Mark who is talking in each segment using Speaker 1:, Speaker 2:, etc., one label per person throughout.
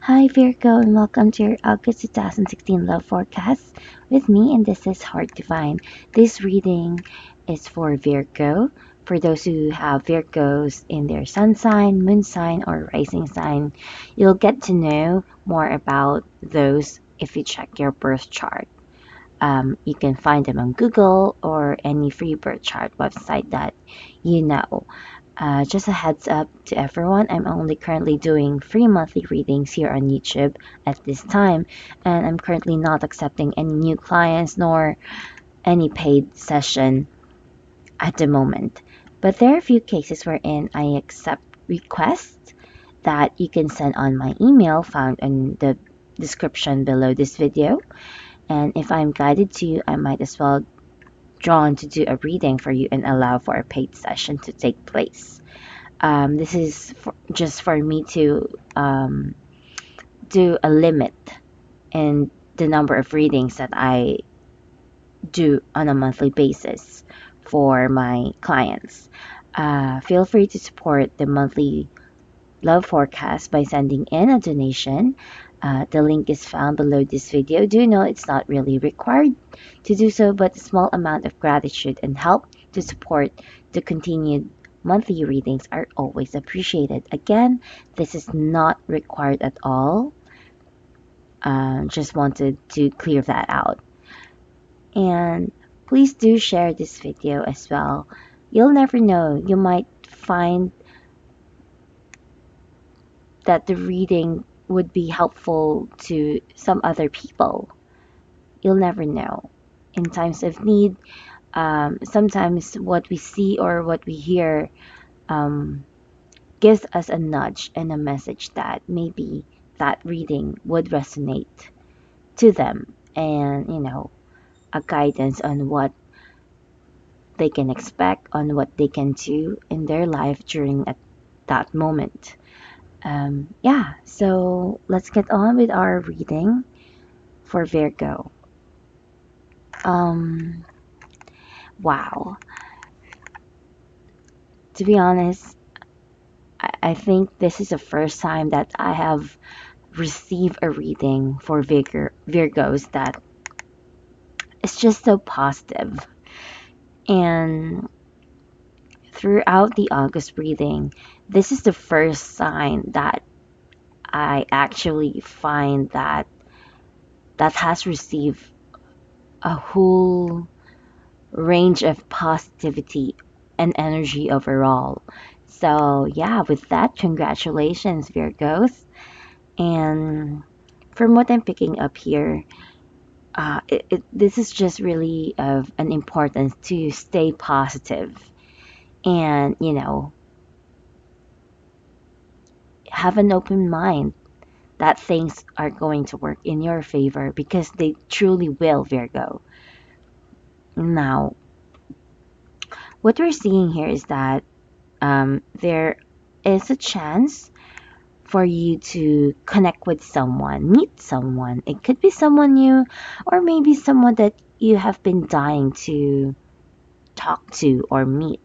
Speaker 1: Hi Virgo and welcome to your August 2016 love forecast with me, and this is Hard to Find. This reading is for Virgo. For those who have Virgos in their sun sign, moon sign, or rising sign, you'll get to know more about those if you check your birth chart. You can find them on Google or any free birth chart website that you know. Just a heads up to everyone, I'm only currently doing free monthly readings here on YouTube at this time, and I'm currently not accepting any new clients nor any paid session at the moment. But there are a few cases wherein I accept requests that you can send on my email found in the description below this video. And if I'm guided to, I might as well drawn to do a reading for you and allow for a paid session to take place. This is just for me to do a limit in the number of readings that I do on a monthly basis for my clients. Feel free to support the monthly love forecast by sending in a donation. The link is found below this video. Do know it's not really required to do so, but a small amount of gratitude and help to support the continued monthly readings are always appreciated. Again, this is not required at all. Just wanted to clear that out. And please do share this video as well. You'll never know, you might find that the reading would be helpful to some other people. You'll never know. In times of need, sometimes what we see or what we hear um, gives us a nudge and a message that maybe that reading would resonate to them, and a guidance on what they can expect, on what they can do in their life during that moment. Yeah, so let's get on with our reading for Virgo. Um, wow. To be honest, I think this is the first time that I have received a reading for Virgos that is just so positive. And throughout the August reading, this is the first sign that I actually find that has received a whole range of positivity and energy overall. So, yeah, with that, congratulations, Virgos. And from what I'm picking up here, this is just really of an importance to stay positive and, have an open mind that things are going to work in your favor because they truly will, Virgo. Now, what we're seeing here is that there is a chance for you to connect with someone, meet someone. It could be someone new, or maybe someone that you have been dying to talk to or meet.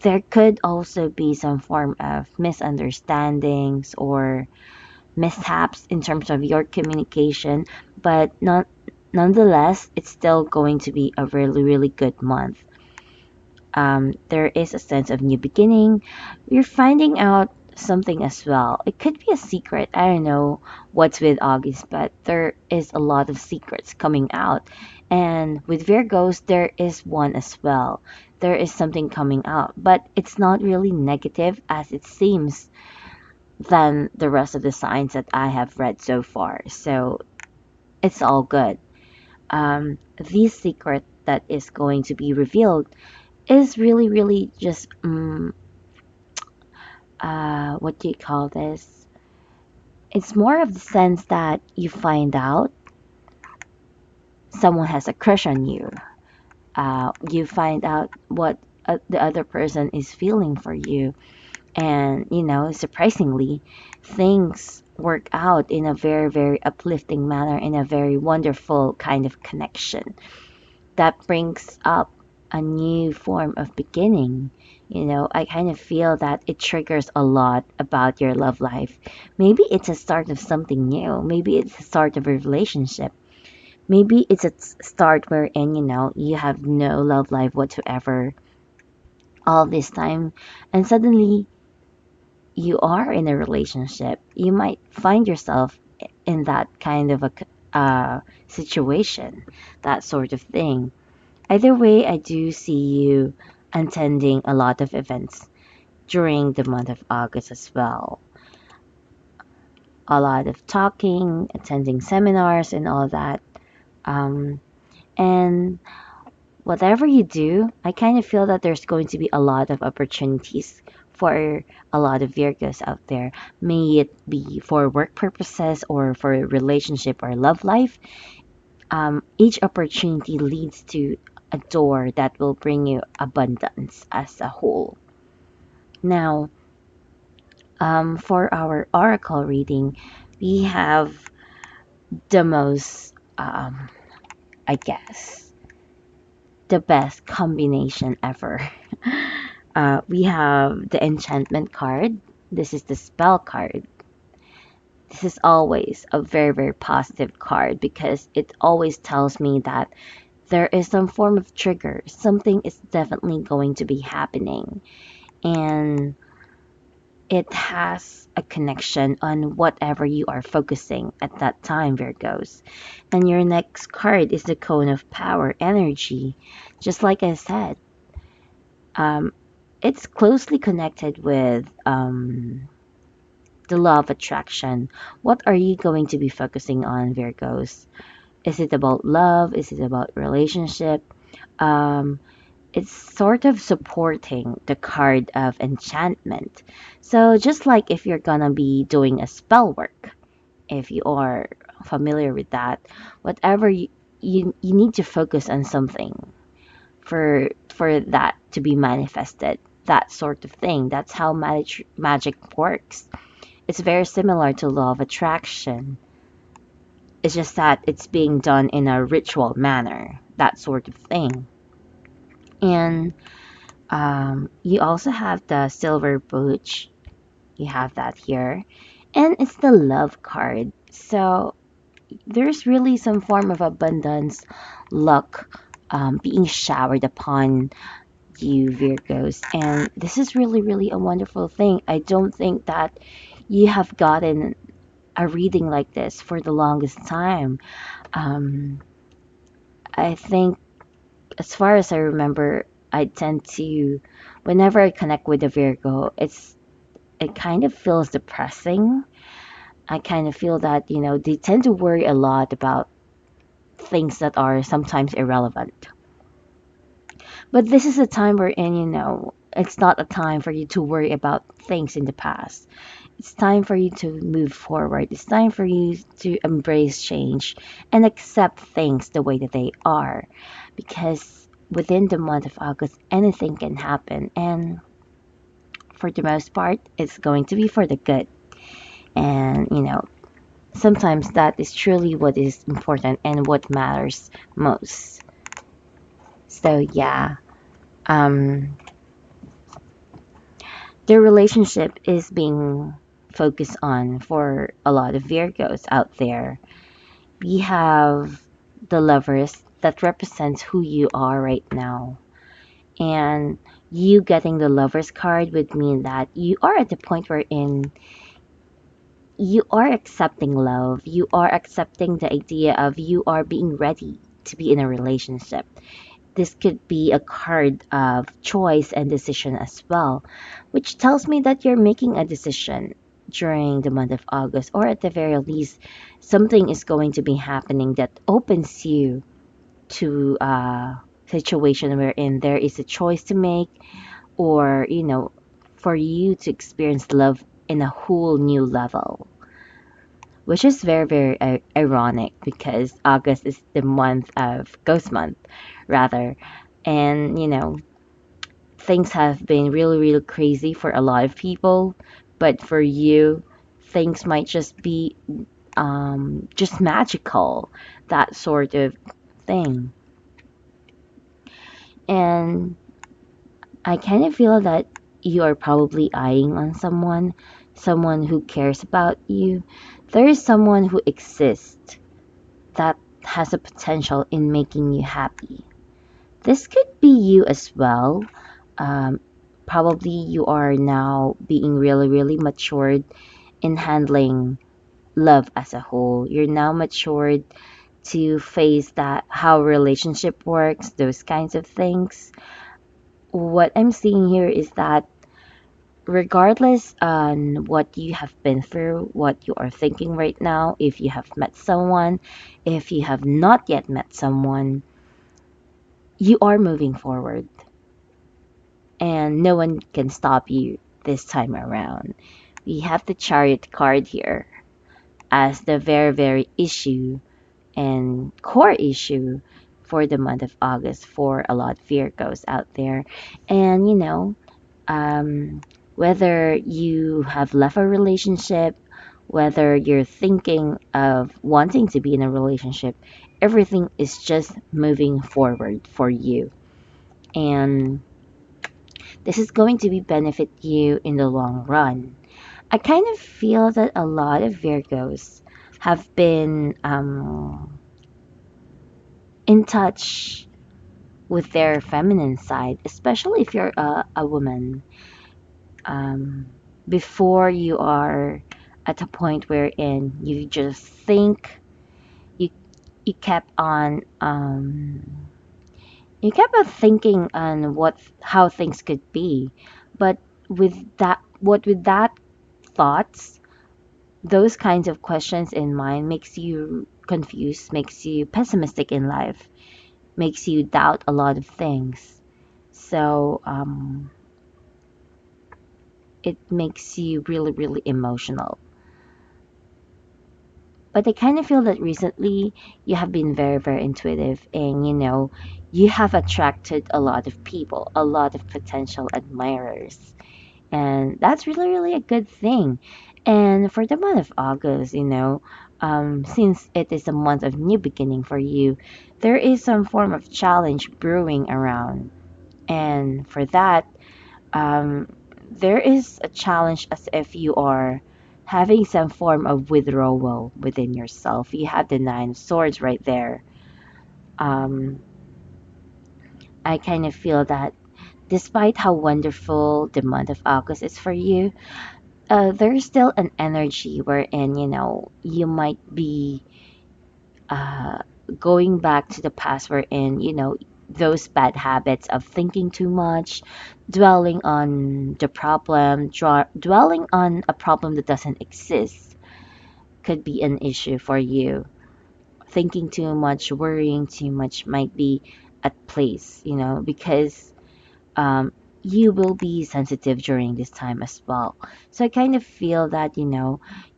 Speaker 1: There could also be some form of misunderstandings or mishaps in terms of your communication, but nonetheless, it's still going to be a really, really good month. There is a sense of new beginning. You're finding out something as well. It could be a secret. I don't know what's with August, but there is a lot of secrets coming out. And with Virgos, there is one as well. There is something coming out, but it's not really negative as it seems than the rest of the signs that I have read so far. So it's all good. This secret that is going to be revealed is really, really just what do you call this? It's more of the sense that you find out someone has a crush on you. You find out what the other person is feeling for you, and surprisingly, things work out in a very, very uplifting manner, in a very wonderful kind of connection that brings up a new form of beginning. I kind of feel that it triggers a lot about your love life. Maybe it's a start of something new. Maybe it's the start of a relationship. Maybe it's a start wherein, you have no love life whatsoever all this time, and suddenly you are in a relationship. You might find yourself in that kind of a situation, that sort of thing. Either way, I do see you attending a lot of events during the month of August as well. A lot of talking, attending seminars, and all that. Um, and whatever you do, I kind of feel that there's going to be a lot of opportunities for a lot of Virgos out there. May it be for work purposes or for a relationship or love life. Each opportunity leads to a door that will bring you abundance as a whole. Now, for our oracle reading, we have the most, I guess, the best combination ever. We have the enchantment card. This is the spell card. This is always a very, very positive card because it always tells me that there is some form of trigger. Something is definitely going to be happening. And it has a connection on whatever you are focusing at that time, Virgos. And your next card is the Cone of Power energy. Just like I said, um, it's closely connected with the law of attraction. What are you going to be focusing on, Virgos? Is it about love? Is it about relationship? Um, it's sort of supporting the card of enchantment. So just like if you're gonna be doing a spell work, if you are familiar with that, whatever you need to focus on something for that to be manifested. That sort of thing. That's how magic works. It's very similar to law of attraction. It's just that it's being done in a ritual manner, that sort of thing. And you also have the silver brooch. You have that here. And it's the love card. So there's really some form of abundance, luck being showered upon you, Virgos. And this is really, really a wonderful thing. I don't think that you have gotten a reading like this for the longest time. Um, I think, as far as I remember, I tend to, whenever I connect with a Virgo, it kind of feels depressing. I kind of feel that, they tend to worry a lot about things that are sometimes irrelevant. But this is a time wherein, it's not a time for you to worry about things in the past. It's time for you to move forward. It's time for you to embrace change and accept things the way that they are. Because within the month of August, anything can happen. And for the most part, it's going to be for the good. And, sometimes that is truly what is important and what matters most. So, yeah, um, the relationship is being focused on for a lot of Virgos out there. We have the lovers that represents who you are right now. And you getting the lovers card would mean that you are at the point wherein you are accepting love. You are accepting the idea of you are being ready to be in a relationship. This could be a card of choice and decision as well, which tells me that you're making a decision during the month of August, or at the very least, something is going to be happening that opens you to a situation wherein there is a choice to make, or, for you to experience love in a whole new level, which is very, very ironic because August is the month of Ghost Month, rather. And, things have been really, really crazy for a lot of people, but for you, things might just be just magical, that sort of thing. And I kind of feel that you are probably eyeing on someone, someone who cares about you. There is someone who exists that has a potential in making you happy. This could be you as well. Um, Probably you are now being really, really matured in handling love as a whole. You're now matured to face that how relationship works, those kinds of things. What I'm seeing here is that regardless on what you have been through, what you are thinking right now, if you have met someone, if you have not yet met someone, you are moving forward and no one can stop you this time around. We have the chariot card here as the very, very issue and core issue for the month of August for a lot of Virgos out there. And um, whether you have left a relationship, whether you're thinking of wanting to be in a relationship, everything is just moving forward for you. And this is going to be benefit you in the long run. I kind of feel that a lot of Virgos have been in touch with their feminine side, especially if you're a woman. Um, Before you are at a point wherein you just think you you kept on you kept on thinking on what how things could be, but with that thoughts, those kinds of questions in mind makes you confused, makes you pessimistic in life, makes you doubt a lot of things. So it makes you really, really emotional. But I kind of feel that recently you have been very, very intuitive and you have attracted a lot of people, a lot of potential admirers. And that's really, really a good thing. And for the month of August, since it is a month of new beginning for you, there is some form of challenge brewing around. And for that, um, there is a challenge as if you are having some form of withdrawal within yourself. You have the Nine of Swords right there. Um, I kind of feel that despite how wonderful the month of August is for you, there's still an energy wherein, you might be uh, going back to the past wherein, those bad habits of thinking too much, dwelling on the problem, dwelling on a problem that doesn't exist could be an issue for you. Thinking too much, worrying too much might be at place, because um, you will be sensitive during this time as well. So I kind of feel that,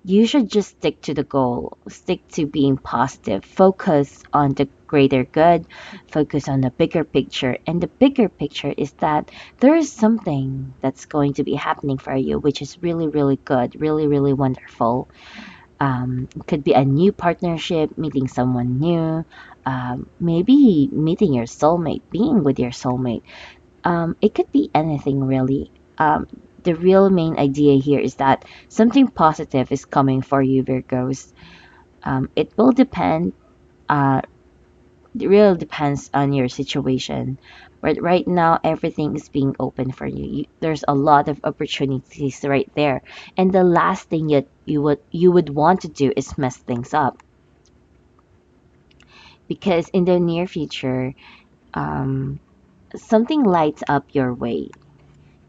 Speaker 1: you should just stick to the goal, stick to being positive, focus on the greater good, focus on the bigger picture. And the bigger picture is that there is something that's going to be happening for you, which is really, really good, really, really wonderful. It could be a new partnership, meeting someone new, maybe meeting your soulmate, being with your soulmate. It could be anything really. The real main idea here is that something positive is coming for you, Virgos. It will depend. Uh, it really depends on your situation. But right now, everything is being open for you. There's a lot of opportunities right there, and the last thing you would want to do is mess things up because in the near future, um, something lights up your way,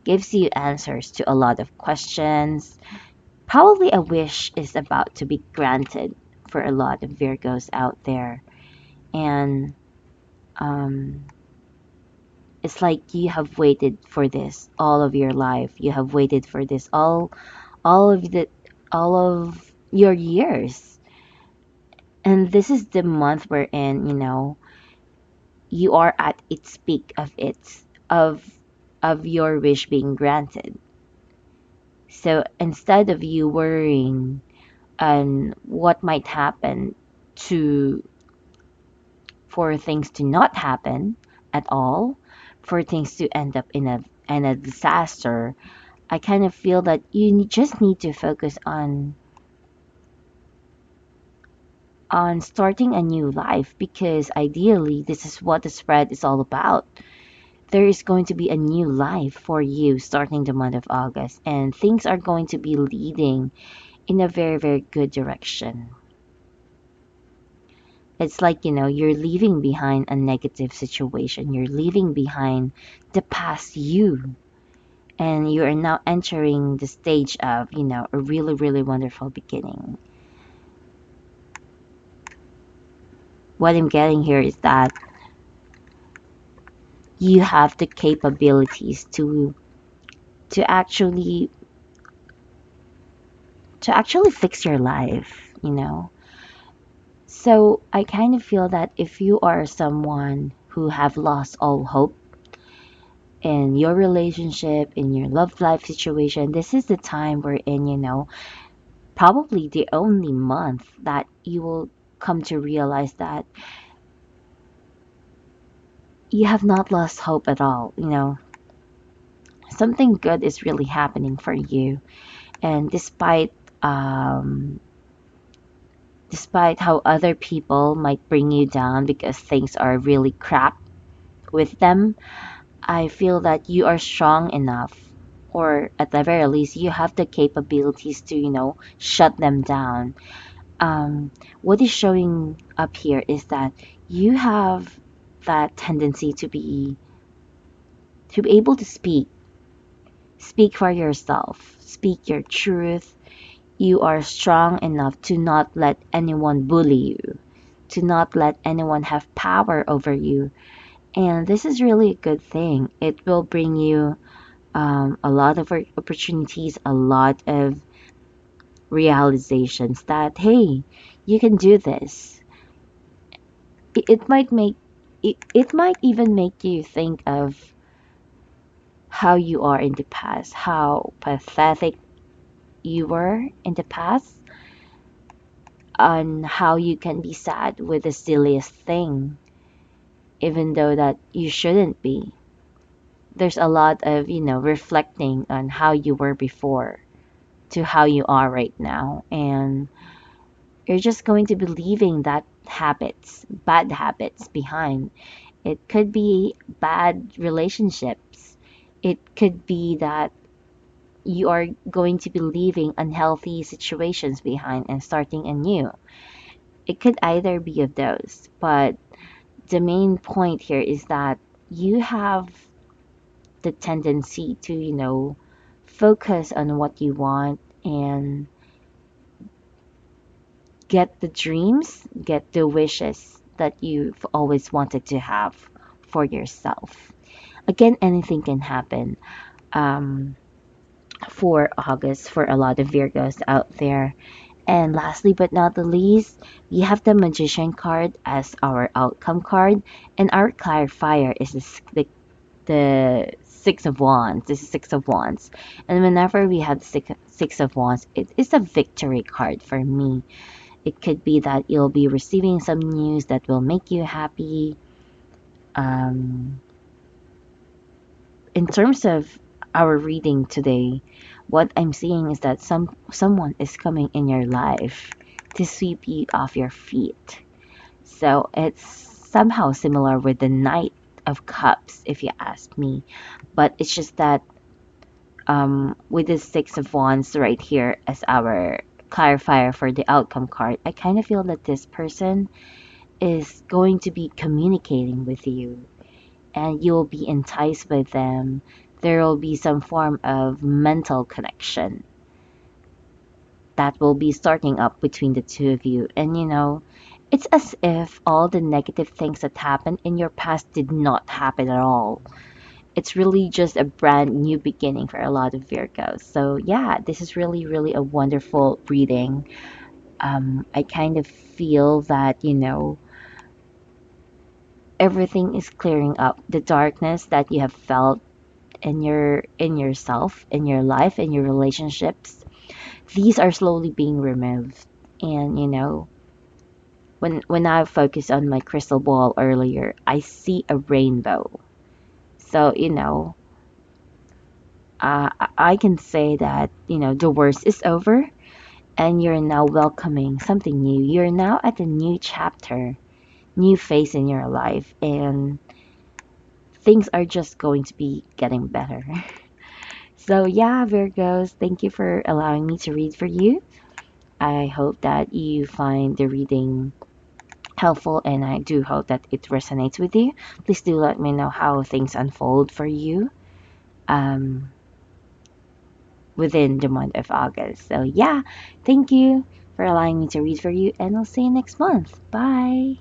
Speaker 1: gives you answers to a lot of questions. Probably a wish is about to be granted for a lot of Virgos out there. And um, it's like you have waited for this all of your life. You have waited for this all of the all of your years. And this is the month wherein, you are at its peak of your wish being granted. So instead of you worrying and what might happen to for things to not happen at all, for things to end up in a disaster, I kind of feel that just need to focus on starting a new life, because ideally this is what the spread is all about. There is going to be a new life for you starting the month of August, and things are going to be leading in a very, very good direction. It's like, you're leaving behind a negative situation. You're leaving behind the past you. And you are now entering the stage of, a really, really wonderful beginning. What I'm getting here is that you have the capabilities to actually fix your life. So I kind of feel that if you are someone who have lost all hope in your relationship, in your love life situation, this is the time we're in, probably the only month that you will come to realize that you have not lost hope at all. Something good is really happening for you. And despite how other people might bring you down because things are really crap with them, I feel that you are strong enough, or at the very least, you have the capabilities to, shut them down. What is showing up here is that you have that tendency to be able to speak for yourself, speak your truth. You are strong enough to not let anyone bully you, to not let anyone have power over you. And this is really a good thing. It will bring you a lot of opportunities, a lot of realizations that, hey, you can do this. It might it might even make you think of how you are in the past, how pathetic you were in the past, on how you can be sad with the silliest thing, even though that you shouldn't be. There's a lot of, reflecting on how you were before to how you are right now. And you're just going to be leaving that bad habits behind. It could be bad relationships. It could be that you are going to be leaving unhealthy situations behind and starting anew. It could either be of those, but the main point here is that you have the tendency to, focus on what you want and get the dreams, get the wishes that you've always wanted to have for yourself. Again, anything can happen um, for August for a lot of Virgos out there. And lastly but not the least, we have the Magician card as our outcome card, and our clarifier is the Six of Wands. This is Six of Wands. And whenever we have the Six of Wands, it is a victory card for me. It could be that you'll be receiving some news that will make you happy. Um, in terms of our reading today, what I'm seeing is that someone is coming in your life to sweep you off your feet. So it's somehow similar with the Knight of Cups, if you ask me. But it's just that with the Six of Wands right here as our clarifier for the outcome card, I kind of feel that this person is going to be communicating with you, and you'll be enticed by them. There will be some form of mental connection that will be starting up between the two of you. And it's as if all the negative things that happened in your past did not happen at all. It's really just a brand new beginning for a lot of Virgos. So, yeah, this is really, really a wonderful reading. I kind of feel that, everything is clearing up. The darkness that you have felt in yourself, in your life, in your relationships, these are slowly being removed. And when I focused on my crystal ball earlier, I see a rainbow. So, I can say that, the worst is over and you're now welcoming something new. You're now at a new chapter, new phase in your life, and things are just going to be getting better. So, yeah, Virgos, thank you for allowing me to read for you. I hope that you find the reading helpful and I do hope that it resonates with you. Please do let me know how things unfold for you um, within the month of August. So, yeah, thank you for allowing me to read for you, and I'll see you next month. Bye.